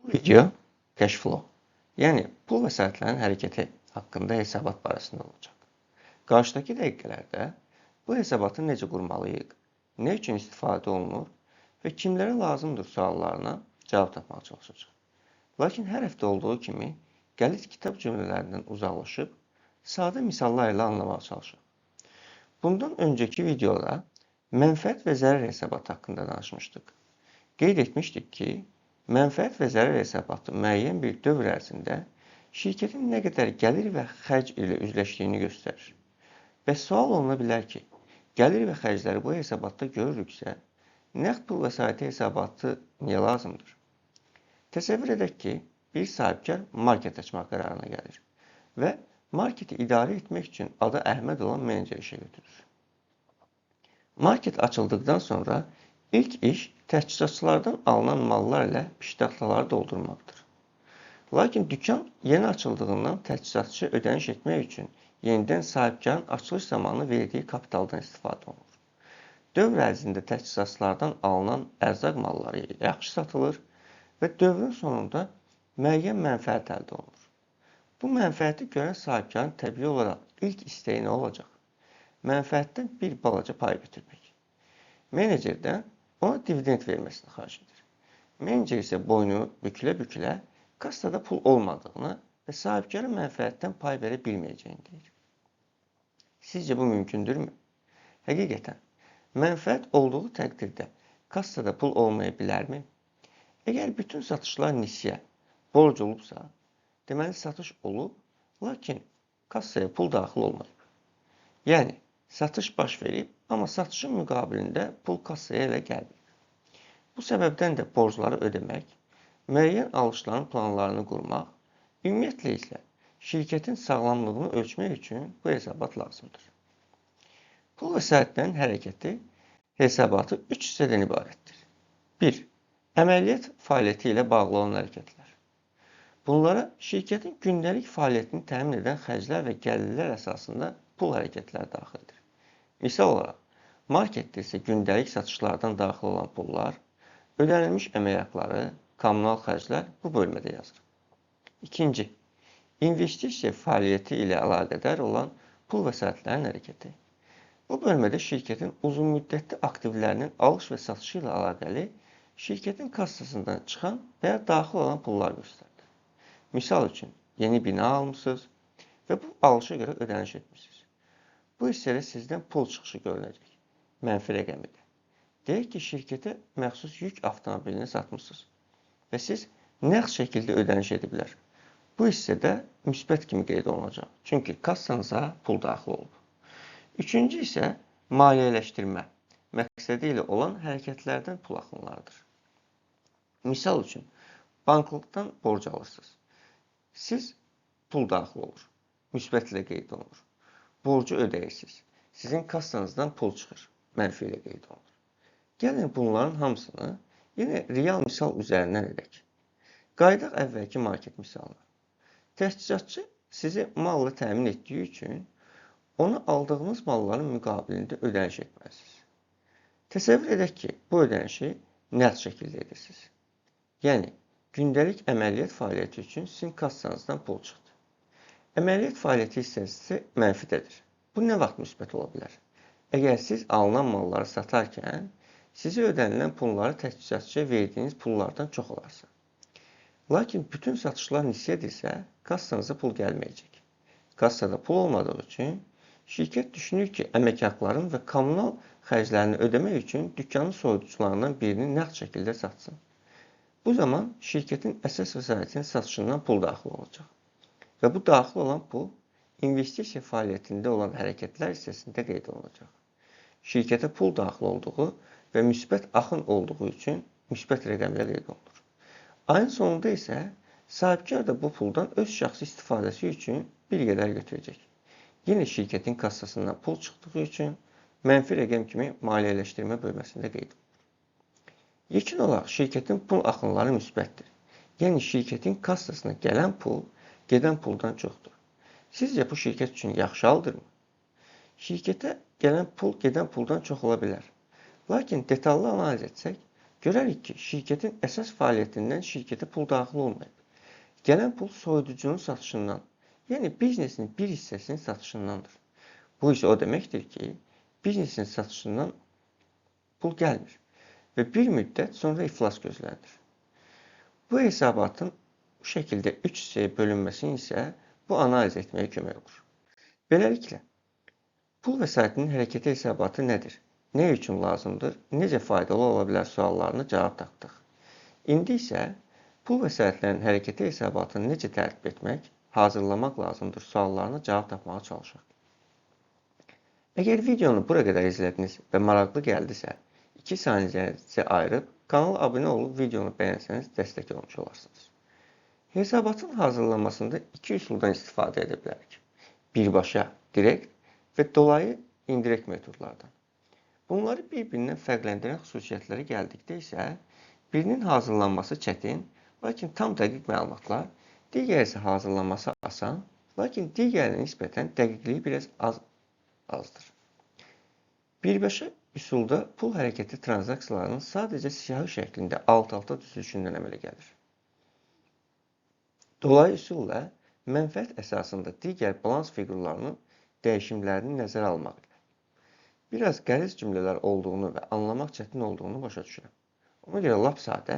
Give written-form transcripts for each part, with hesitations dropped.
Video cash flow, yəni pul vəsaitlərinin hərəkəti haqqında hesabat barəsində olacaq. Qarşıdakı dəqiqələrdə bu hesabatı necə qurmalıyıq, nə üçün istifadə olunur və kimlərə lazımdır suallarına cavab tapmağa çalışacağıq. Lakin hər həftə olduğu kimi qəliz kitab cümlələrindən uzaqlaşıb sadə misallar ilə anlamağa çalışaq. Bundan öncəki videoda mənfəət və zərər hesabatı haqqında danışmışdıq. Qeyd etmişdik ki, mənfəət və zərər hesabatı müəyyən bir dövr ərzində şirkətin nə qədər gəlir və xərc ilə üzləşdiyini göstərir. Və sual oluna bilər ki, gəlir və xərcləri bu hesabatda görürüksə, nəqd pul vəsaiti hesabatı niyə lazımdır? Təsəvvür edək ki, bir sahibkar market açmaq qərarına gəlir və marketi idarə etmək üçün adı Əhməd olan menecer işə götürür. Market açıldıqdan sonra ilk iş təchizatçılardan alınan mallar ilə piştaxtaları doldurmaqdır. Lakin dükan yeni açıldığından təchizatçı ödəniş etmək üçün yenidən sahibkarın açılış zamanı verdiyi kapitaldan istifadə olunur. Dövr ərzində təchizatçılardan alınan ərzaq malları yaxşı satılır və dövrün sonunda müəyyən mənfəət əldə olunur. Bu mənfəəti görən sahibkarın təbii olaraq ilk istəyi nə olacaq? Mənfəətdən bir balaca pay götürmək. Menecerdən ona dividend verməsini xahiş edir. Menecer isə boynu bükülə-bükülə kassada pul olmadığını və sahibkara mənfəətdən pay verə bilməyəcəyini deyir. Sizcə bu mümkündürmü? Həqiqətən, mənfəət olduğu təqdirdə kassada pul olmaya bilərmi? Əgər bütün satışlar nisyə, borc olubsa, deməli satış olub, lakin kassaya pul daxil olmayıb. Yəni, satış baş verib, amma satışın müqabilində pul kassaya elə gəlməyib. Bu səbəbdən də borcları ödəmək, müəyyən alışların planlarını qurmaq, ümumiyyətlə isə şirkətin sağlamlığını ölçmək üçün bu hesabat lazımdır. Pul vəsaitlərinin hərəkəti hesabatı 3 hissədən ibarətdir. 1. Əməliyyat fəaliyyəti ilə bağlı olan hərəkətlər. Bunlara şirkətin gündəlik fəaliyyətini təmin edən xərclər və gəlirlər əsasında pul hərəkətləri daxildir. Misal olaraq, marketdə isə gündəlik satışlardan daxil olan pullar, ödənilmiş əmək haqları, kommunal xərclər bu bölmədə yazılır. 2. İnvestisiya fəaliyyəti ilə əlaqədar olan pul vəsaitlərinin hərəkəti. Bu bölmədə şirkətin uzunmüddətli aktivlərinin alış və satışı ilə əlaqəli şirkətin kassasından çıxan və ya daxil olan pullar göstərilir. Misal üçün, yeni bina almışsınız və bu alışa görə ödəniş etmişsiniz. Bu hissədə sizdən pul çıxışı görünəcək. Mənfi rəqəmidir. Deyək ki, şirkətə məxsus yük avtomobilini satmışsınız və siz nəqd şəkildə ödəniş ediblər. Bu hissədə müsbət kimi qeyd olunacaq. Çünki kassanıza pul daxil olub. 3-cü isə maliyyələşdirmə məqsədi ilə olan hərəkətlərdən pul axınlarıdır. Misal üçün, banklıqdan borc alırsınız. Siz pul daxil olur. Müsbət ilə qeyd olunur. Borcu ödəyirsiniz. Sizin kassanızdan pul çıxır. Mənfi ilə qeyd olunur. Gəlin bunların hamısını yenə real misal üzərindən edək. Qayıdaq əvvəlki market misalına. Təchizatçı sizi malla təmin etdiyi üçün ona aldığınız malların müqabilində ödəniş etməlisiniz. Təsəvvür edək ki, bu ödənişi nəqd şəkildə edirsiniz. Yəni, gündəlik əməliyyat fəaliyyəti üçün sizin kassanızdan pul çıxdı. Əməliyyat fəaliyyəti hissəsi mənfidədir. Bu nə vaxt müsbət ola bilər? Əgər siz alınan malları satarkən, sizə ödənilən pulları təchizatçıya verdiyiniz pullardan çox olarsa. Lakin bütün satışlar nisiyədirsə, kassanıza pul gəlməyəcək. Kassada pul olmadığı üçün, şirkət düşünür ki, əmək haqlarının və kommunal xərclərini ödəmək üçün dükkanın soyuducularından birini nəqd şəkildə satsın. Bu zaman şirkətin əsas vəsaitinin satışından pul daxil olacaq. Və bu daxil olan pul investisiya fəaliyyətində olan hərəkətlər hissəsində qeyd olunacaq. Şirkətə pul daxil olduğu və müsbət axın olduğu üçün müsbət rəqəmlə qeyd olunur. Ayın sonunda isə sahibkar da bu puldan öz şəxsi istifadəsi üçün bir qədər götürəcək. Yenə şirkətin kassasından pul çıxdığı üçün mənfi rəqəm kimi maliyyələşdirmə bölməsində qeyd olunur. Yekun olaraq şirkətin pul axınları müsbətdir. Yəni şirkətin kassasına gələn pul gedən puldan çoxdur. Sizcə bu şirkət üçün yaxşı haldırmı? Şirkətə gələn pul gedən puldan çox ola bilər. Lakin detallı analiz etsək, Görərik ki, şirkətin əsas fəaliyyətindən şirkətə pul daxil olmayıb. Gələn pul soyuducunun satışından, yəni biznesin bir hissəsinin satışındandır. Bu isə o deməkdir ki, biznesin satışından pul gəlmir və bir müddət sonra iflas gözlənilir. Bu hesabatın bu şəkildə 3 hissəyə bölünməsi isə bu analiz etməyə kömək olur. Beləliklə, pul vəsaitinin hərəkəti hesabatı nədir? Nə üçün lazımdır? Necə faydalı ola bilər suallarına cavab tapdıq. İndi isə pul vəsaitlərinin hərəkəti hesabatını necə tərtib etmək, hazırlamaq lazımdır suallarına cavab tapmağa çalışaq. Əgər videonu bura qədər izlədiniz və maraqlı gəldisə, 2 saniyənizi ayırıb kanala abunə olub videonu bəyənsəniz dəstək olmuş olarsınız. Hesabatın hazırlanmasında 2 üsuldan istifadə edə bilərik. Birbaşa, direkt və dolayı indirekt metodlardan. Bunları bir-birindən fərqləndirən xüsusiyyətlərə gəldikdə isə birinin hazırlanması çətin, lakin tam dəqiq məlumatlar, digəri isə hazırlanması asan, lakin digərinə nisbətən dəqiqliyi biraz azdır. Birbaşa üsulda pul hərəkəti tranzaksiyalarının sadəcə siyahı şəklində alt-alta düzülüşündən əmələ gəlir. Dolayı üsulla mənfəət əsasında digər balans fiqurlarının dəyişimlərini nəzərə almaq. Biraz qəliz cümlələr olduğunu və anlamaq çətin olduğunu başa düşürəm. Ona görə lap sadə,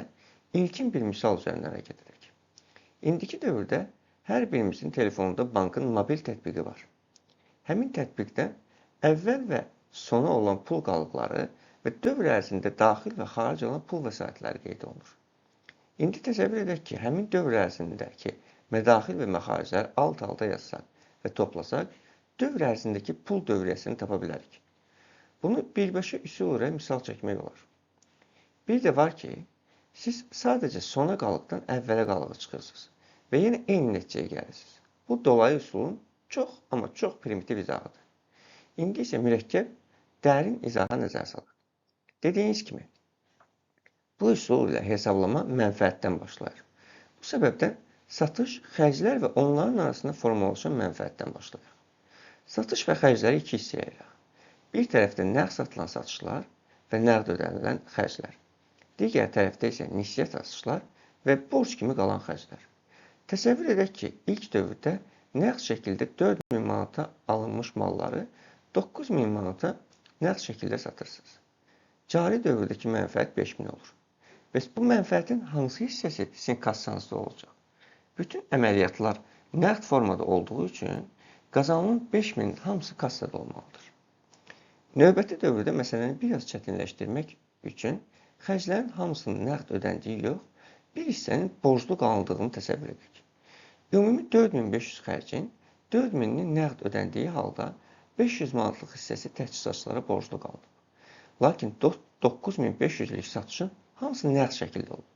ilkin bir misal üzərindən hərəkət edək. İndiki dövrdə hər birimizin telefonunda bankın mobil tətbiqi var. Həmin tətbiqdən əvvəl və sona olan pul qalıqları və dövr ərzində daxil və xaric olan pul vəsaitləri qeyd olunur. İndi təsəvvür edək ki, həmin dövr ərzindəki mədaxil və məxaricləri alt-alta yazsaq və toplasaq, dövr ərzindəki pul dövriyyəsini tapa bilərik. Bunu birbaşa üsul ilə misal çəkmək olar. Bir də var ki, siz sadəcə sona qalıqdan əvvələ qalığı çıxırsınız və yenə eyni nəticəyə gəlirsiniz. Bu dolayı üsulun çox, amma çox primitiv izahıdır. İndi isə mürəkkəb, dərin izaha nəzər salaq. Dediyiniz kimi, bu üsul ilə hesablama mənfəətdən başlayır. Bu səbəbdən satış, xərclər və onların arasında formalaşan mənfəətdən başlayır. Satış və xərcləri 2 hissəyə ayıraq. Bir tərəfdə nəqd satılan satışlar və nəqd ödənilən xərclər. Digər tərəfdə isə nisyə satışlar və borc kimi qalan xərclər. Təsəvvür edək ki, ilk dövrdə nəqd şəkildə 4000 manata alınmış malları 9000 manata nəqd şəkildə satırsınız. Cari dövrdəki mənfəət 5000 olur. Bəs bu mənfəətin hansı hissəsi sizin kassanızda olacaq? Bütün əməliyyatlar nəqd formada olduğu üçün qazanılan 5000-in hamısı kassada olmalıdır. Növbəti dövrdə məsələni biraz çətinləşdirmək üçün xərclərin hamısının nəqd ödəndiyi yox, bir hissənin borclu qalındığını təsəvvür edək. Ümumi 4500 xərcin 4000-nin nəqd ödəndiyi halda 500 manatlıq hissəsi təchizatçılara borclu qalıb. Lakin 9500-lük satışın hamısı nəqd şəkildə olub.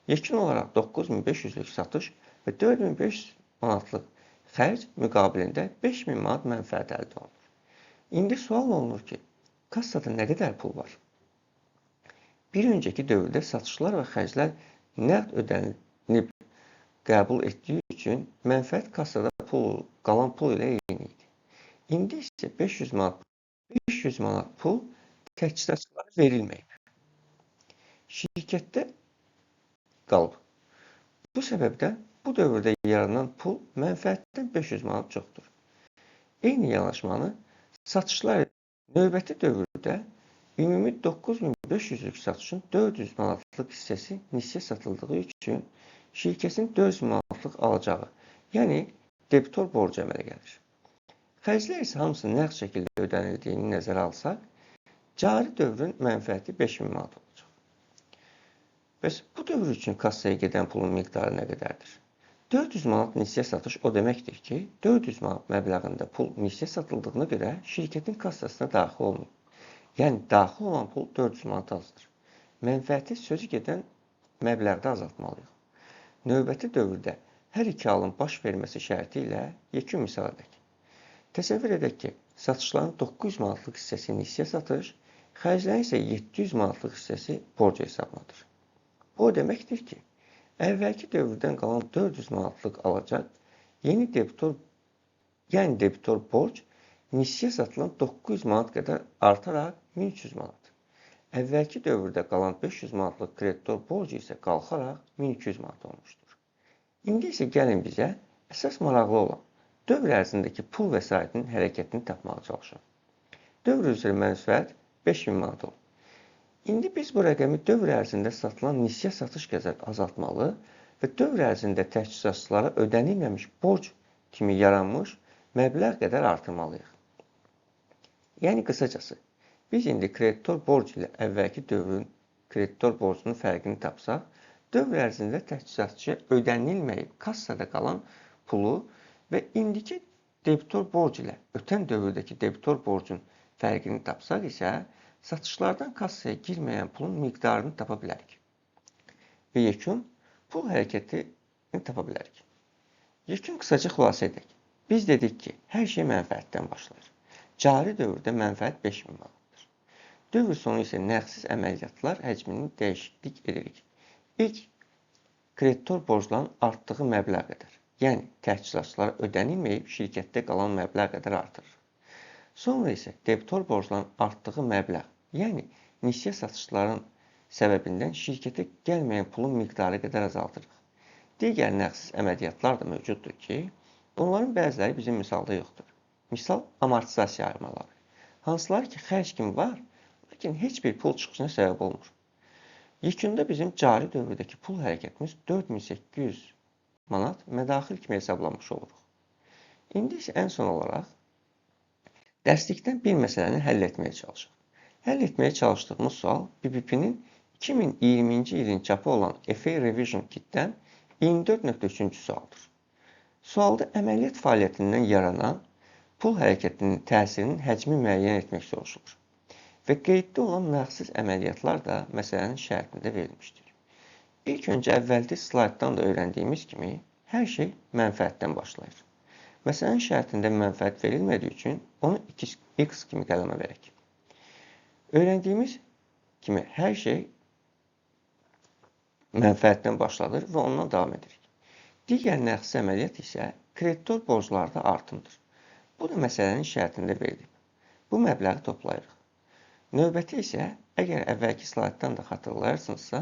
Yekun olaraq 9500-lük satış və 4500 manatlıq xərc müqabilində 5000 manat mənfəət əldə olunur. İndi sual olunur ki, kassada nə qədər pul var? Bir öncəki dövrdə satışlar və xərclər nəqd ödənilib qəbul etdiyi üçün mənfəət kassada qalan pul ilə eyni idi. İndi isə 500 manat pul təchizatçılara verilməyib. Şirkətdə qalıb. Bu səbəbdən bu dövrdə yaranan pul mənfəətdən 500 manat çoxdur. Eyni yanaşmanı satışlar növbəti dövrdə ümumi 9500-lük satışın 400 manatlıq hissəsi nisyə satıldığı üçün şirkətin 400 manatlıq alacağı, yəni debitor borcu əmələ gəlir. Xərclər isə hamısı nəqd şəkildə ödənildiyini nəzərə alsaq, cari dövrün mənfəəti 5000 manat olacaq. Bəs bu dövr üçün kassaya gedən pulun miqdarı nə qədərdir? 400 manat nisyə satış o deməkdir ki, 400 manat məbləğində pul nisyə satıldığına görə şirkətin kassasına daxil olmayıb. Yəni, daxil olan pul 400 manat azdır. Mənfəəti sözü gedən məbləğdə azaltmalıyıq. Növbəti dövrdə hər iki halın baş verməsi şərti ilə yekun misal edək. Təsəvvür edək ki, satışların 900 manatlıq hissəsi nisyə satış, xərclərin isə 700 manatlıq hissəsi borc hesabladır. Bu o deməkdir ki, əvvəlki dövrdən qalan 400 manatlıq alacaq, yeni debitor borc nisyə satılan 900 manat qədər artaraq 1300 manat. Əvvəlki dövrdə qalan 500 manatlıq kreditor borcu isə qalxaraq 1200 manat olmuşdur. İndi isə gəlin bizə əsas maraqlı olan dövr ərzindəki pul vəsaitinin hərəkətini tapmağa çalışaq. Dövr üzrə mənfəət 5000 manat olub. İndi biz bu rəqəmi dövr ərzində satılan nisyə satış qədər azaltmalı və dövr ərzində təchizatçılara ödənilməmiş borc kimi yaranmış məbləğ qədər artırmalıyıq. Yəni qısacası, biz indi kreditor borc ilə əvvəlki dövrün kreditor borcunun fərqini tapsaq, dövr ərzində təchizatçıya ödənilməyib kassada qalan pulu və indiki debitor borc ilə ötən dövrdəki debitor borcun fərqini tapsaq isə, satışlardan kassaya girməyən pulun miqdarını tapa bilərik. Və yekun pul hərəkətini tapa bilərik. Yekun qısaca xülasə edək. Biz dedik ki, hər şey mənfəətdən başlayır. Cari dövrdə mənfəət 5000 manatdır. Dövr sonu isə nəğdsiz əməliyyatlar həcmini dəyişiklik edirik. İlk kreditor borcların artdığı məbləğ qədər, yəni təchizatçılara ödənilməyib şirkətdə qalan məbləğ qədər artırır. Sonra isə debitor borcların artdığı məbləğ, yəni nisyə satışların səbəbindən şirkətə gəlməyən pulun miqdarı qədər azaldırıq. Digər nəğdsiz əməliyyatlar da mövcuddur ki, bunların bəziləri bizim misalda yoxdur. Misal, amortizasiya ayırmaları. Hansılar ki, xərc kimi var, lakin heç bir pul çıxışına səbəb olmur. Yekunda bizim cari dövrdəki pul hərəkətimiz 4800 manat mədaxil kimi hesablanmış oluruq. İndi isə ən son olaraq dərslikdən bir məsələni həll etməyə çalışaq. Həll etməyə çalışdığımız sual BBP-nin 2020-ci ilin çapı olan FA Revision Kitdən 24.3-cü sualdır. Sualda əməliyyat fəaliyyətindən yaranan pul hərəkətinin təsirinin həcmi müəyyən etmək soruşulur. Və qeyddə olan nəğdsiz əməliyyatlar da məsələnin şərtində verilmişdir. İlk öncə əvvəlki slayddan da öyrəndiyimiz kimi, hər şey mənfəətdən başlayır. Məsələnin şərtində mənfəət verilmədiyi üçün onu x kimi qələmə verək. Öyrəndiyimiz kimi hər şey mənfəətdən başlanır və ondan davam edirik. Digər nəğdsiz əməliyyat isə kreditor borclarda artımdır. Bu da məsələnin şərtində verilib. Bu məbləği toplayırıq. Növbəti isə, əgər əvvəlki slayddan da xatırlayarsınızsa,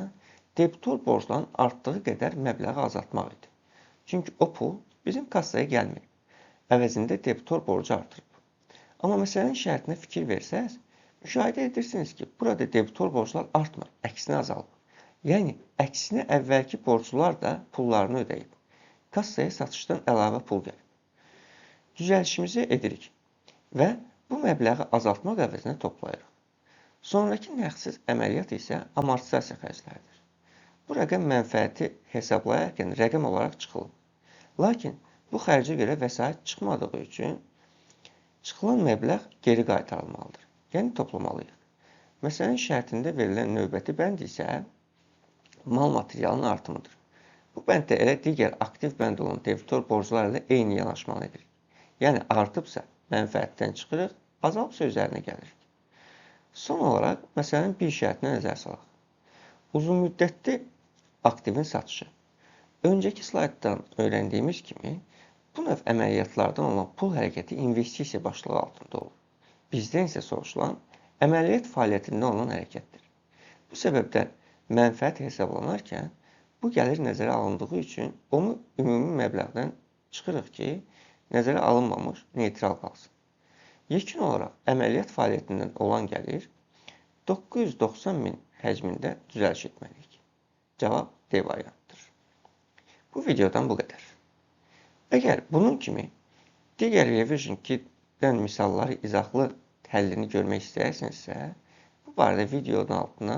debitor borcların artdığı qədər məbləği azaltmaq idi. Çünki o pul bizim kassaya gəlməyib. Əvəzində debitor borcu artırıb. Amma məsələnin şərtinə fikir versəz, müşahidə edirsiniz ki, burada debitor borclar artmır, əksinə azalıb. Yəni, əksinə əvvəlki borclular da pullarını ödəyib. Kassaya satışdan əlavə pul gəlib. Düzəlişimizi edirik və bu məbləği azaltmaq əvəzinə toplayırıq. Sonraki nəğdsiz əməliyyat isə amortizasiya xərcləridir. Bu rəqəm mənfəəti hesablayarkən rəqəm olaraq çıxılıb. Lakin bu xərcə görə vəsait çıxmadığı üçün çıxılan məbləğ geri qaytarılmalıdır, yəni toplamalıyıq. Məsələnin şərtində verilən növbəti bənd isə mal materialının artımıdır. Bu bənddə elə digər aktiv bənd olan debitor borclar ilə eyni yanaşmalı edirik. Yəni artıbsa mənfəətdən çıxırıq, azalbsa üzərinə gəlirik. Son olaraq məsələnin bir şərtinə nəzər salaq. Uzun müddətli aktivin satışı. Öncəki slayddan öyrəndiyimiz kimi, bu növ əməliyyatlardan olan pul hərəkəti investisiya başlığı altında olur. Bizdən isə soruşulan əməliyyat fəaliyyətində olan hərəkətdir. Bu səbəbdən mənfəət hesablanarkən bu gəlir nəzərə alındığı üçün onu ümumi məbləğdən çıxırıq ki, nəzərə alınmamış neytral qalsın. Yekun olaraq əməliyyat fəaliyyətindən olan gəlir 990 min həcmində düzəliş etməliyik. Cavab D variantıdır. Bu videodan bu qədər. Əgər bunun kimi digər Revision Kitdən misalları izahlı həllini görmək istəyirsinizsə, bu barədə videonun altına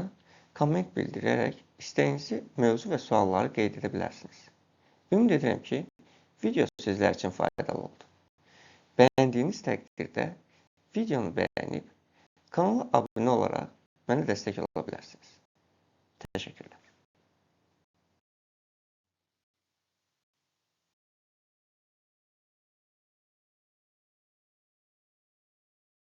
komment bildirərək istəyinizi mövzu və sualları qeyd edə bilərsiniz. Ümid edirəm ki, video sizlər üçün faydalı oldu. Bəyəndiyiniz təqdirdə videonu bəyənib, kanala abunə olaraq mənə dəstək ola bilərsiniz.